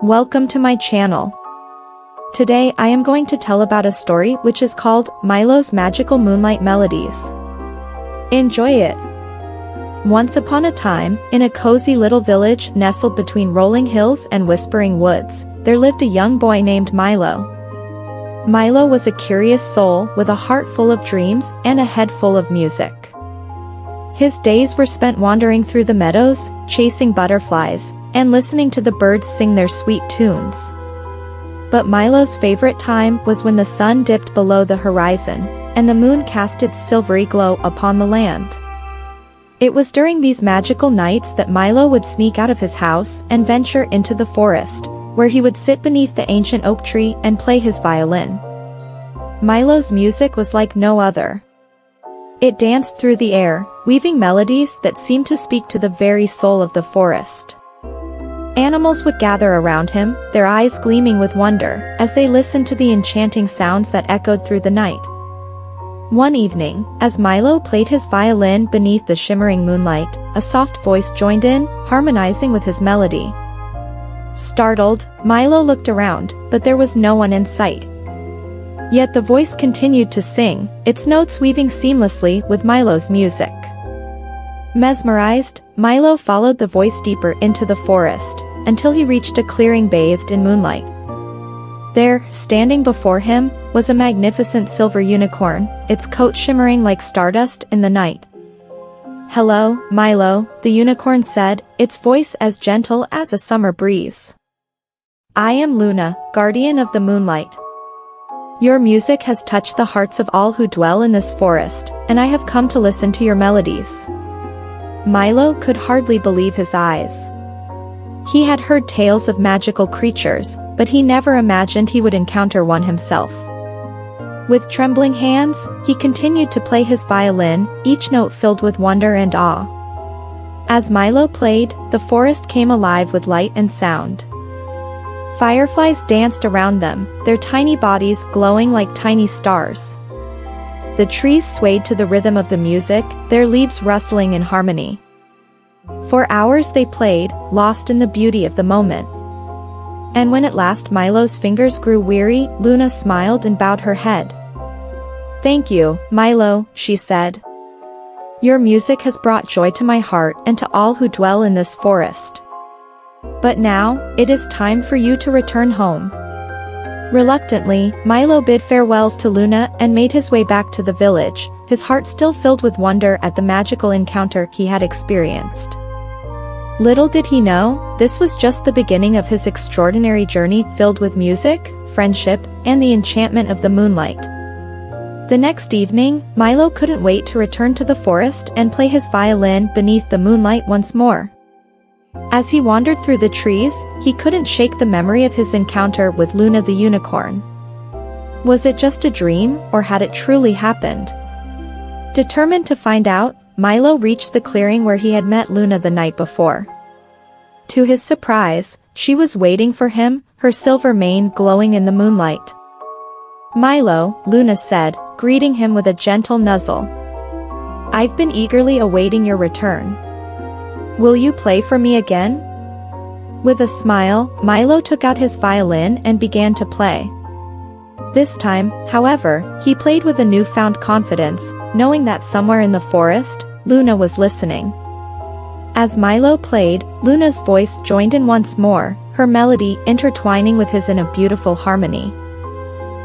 Welcome to my channel. Today I am going to tell about a story which is called Milo's Magical Moonlight Melodies. Enjoy it! Once upon a time, in a cozy little village nestled between rolling hills and whispering woods, there lived a young boy named Milo. Milo was a curious soul with a heart full of dreams and a head full of music. His days were spent wandering through the meadows, chasing butterflies, and listening to the birds sing their sweet tunes. But Milo's favorite time was when the sun dipped below the horizon, and the moon cast its silvery glow upon the land. It was during these magical nights that Milo would sneak out of his house and venture into the forest, where he would sit beneath the ancient oak tree and play his violin. Milo's music was like no other. It danced through the air, weaving melodies that seemed to speak to the very soul of the forest. Animals would gather around him, their eyes gleaming with wonder, as they listened to the enchanting sounds that echoed through the night. One evening, as Milo played his violin beneath the shimmering moonlight, a soft voice joined in, harmonizing with his melody. Startled, Milo looked around, but there was no one in sight. Yet the voice continued to sing, its notes weaving seamlessly with Milo's music. Mesmerized, Milo followed the voice deeper into the forest, until he reached a clearing bathed in moonlight. There, standing before him, was a magnificent silver unicorn, its coat shimmering like stardust in the night. "Hello, Milo," the unicorn said, its voice as gentle as a summer breeze. "I am Luna, guardian of the moonlight. Your music has touched the hearts of all who dwell in this forest, and I have come to listen to your melodies." Milo could hardly believe his eyes. He had heard tales of magical creatures, but he never imagined he would encounter one himself. With trembling hands, he continued to play his violin, each note filled with wonder and awe. As Milo played, the forest came alive with light and sound. Fireflies danced around them, their tiny bodies glowing like tiny stars. The trees swayed to the rhythm of the music, their leaves rustling in harmony. For hours they played, lost in the beauty of the moment. And when at last Milo's fingers grew weary, Luna smiled and bowed her head. "Thank you, Milo," she said. "Your music has brought joy to my heart and to all who dwell in this forest. But now, it is time for you to return home." Reluctantly, Milo bid farewell to Luna and made his way back to the village, his heart still filled with wonder at the magical encounter he had experienced. Little did he know, this was just the beginning of his extraordinary journey filled with music, friendship, and the enchantment of the moonlight. The next evening, Milo couldn't wait to return to the forest and play his violin beneath the moonlight once more. As he wandered through the trees, he couldn't shake the memory of his encounter with Luna the unicorn. Was it just a dream, or had it truly happened? Determined to find out, Milo reached the clearing where he had met Luna the night before. To his surprise, she was waiting for him, her silver mane glowing in the moonlight. "Milo," Luna said, greeting him with a gentle nuzzle. "I've been eagerly awaiting your return. Will you play for me again?" With a smile, Milo took out his violin and began to play. This time, however, he played with a newfound confidence, knowing that somewhere in the forest, Luna was listening. As Milo played, Luna's voice joined in once more, her melody intertwining with his in a beautiful harmony.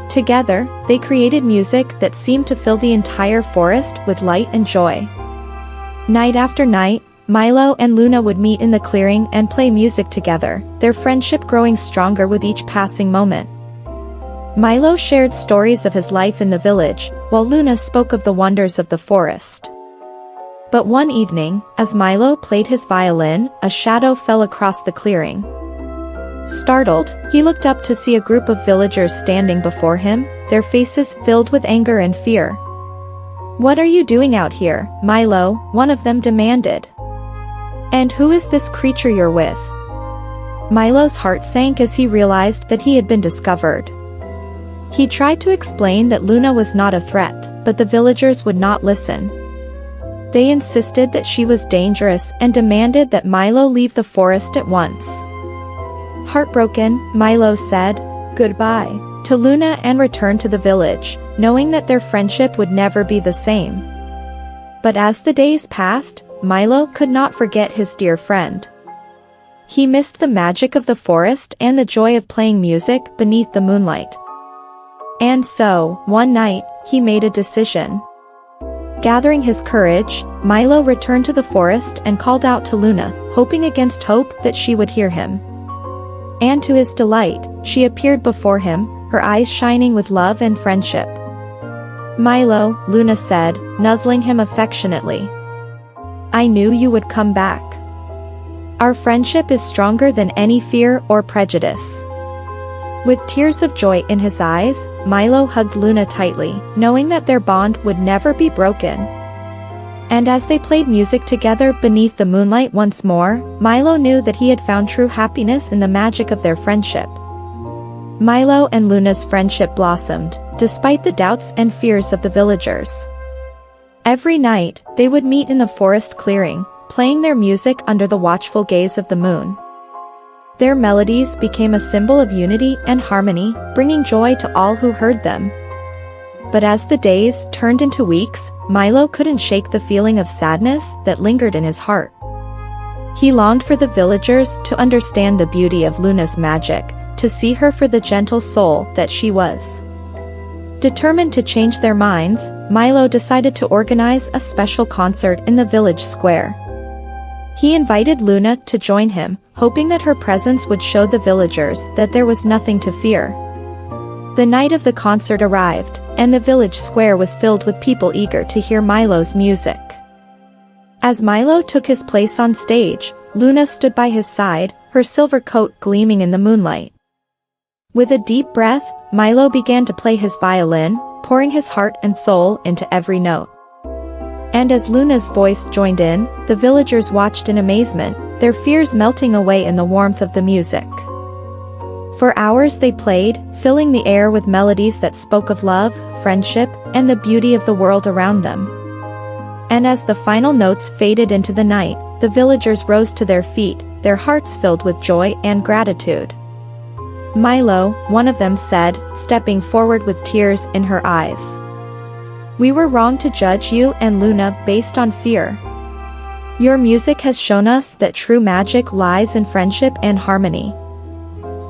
Together, they created music that seemed to fill the entire forest with light and joy. Night after night, Milo and Luna would meet in the clearing and play music together, their friendship growing stronger with each passing moment. Milo shared stories of his life in the village, while Luna spoke of the wonders of the forest. But one evening, as Milo played his violin, a shadow fell across the clearing. Startled, he looked up to see a group of villagers standing before him, their faces filled with anger and fear. "What are you doing out here, Milo?" one of them demanded. "And who is this creature you're with?" Milo's heart sank as he realized that he had been discovered. He tried to explain that Luna was not a threat, but the villagers would not listen. They insisted that she was dangerous and demanded that Milo leave the forest at once. Heartbroken, Milo said goodbye to Luna and returned to the village, knowing that their friendship would never be the same. But as the days passed, Milo could not forget his dear friend. He missed the magic of the forest and the joy of playing music beneath the moonlight. And so, one night, he made a decision. Gathering his courage, Milo returned to the forest and called out to Luna, hoping against hope that she would hear him. And to his delight, she appeared before him, her eyes shining with love and friendship. "Milo," Luna said, nuzzling him affectionately. "I knew you would come back. Our friendship is stronger than any fear or prejudice." With tears of joy in his eyes, Milo hugged Luna tightly, knowing that their bond would never be broken. And as they played music together beneath the moonlight once more, Milo knew that he had found true happiness in the magic of their friendship. Milo and Luna's friendship blossomed, despite the doubts and fears of the villagers. Every night, they would meet in the forest clearing, playing their music under the watchful gaze of the moon. Their melodies became a symbol of unity and harmony, bringing joy to all who heard them. But as the days turned into weeks, Milo couldn't shake the feeling of sadness that lingered in his heart. He longed for the villagers to understand the beauty of Luna's magic, to see her for the gentle soul that she was. Determined to change their minds, Milo decided to organize a special concert in the village square. He invited Luna to join him, hoping that her presence would show the villagers that there was nothing to fear. The night of the concert arrived, and the village square was filled with people eager to hear Milo's music. As Milo took his place on stage, Luna stood by his side, her silver coat gleaming in the moonlight. With a deep breath, Milo began to play his violin, pouring his heart and soul into every note. And as Luna's voice joined in, the villagers watched in amazement, their fears melting away in the warmth of the music. For hours they played, filling the air with melodies that spoke of love, friendship, and the beauty of the world around them. And as the final notes faded into the night, the villagers rose to their feet, their hearts filled with joy and gratitude. "Milo," one of them said, stepping forward with tears in her eyes. "We were wrong to judge you and Luna based on fear. Your music has shown us that true magic lies in friendship and harmony."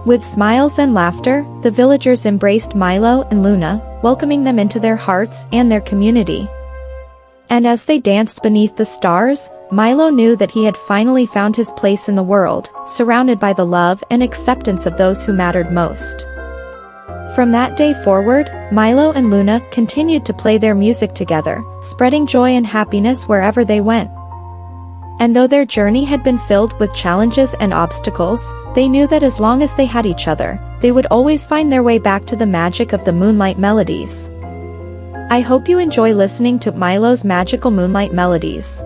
With smiles and laughter, the villagers embraced Milo and Luna, welcoming them into their hearts and their community. And as they danced beneath the stars, Milo knew that he had finally found his place in the world, surrounded by the love and acceptance of those who mattered most. From that day forward, Milo and Luna continued to play their music together, spreading joy and happiness wherever they went. And though their journey had been filled with challenges and obstacles, they knew that as long as they had each other, they would always find their way back to the magic of the Moonlight Melodies. I hope you enjoy listening to Milo's magical Moonlight Melodies.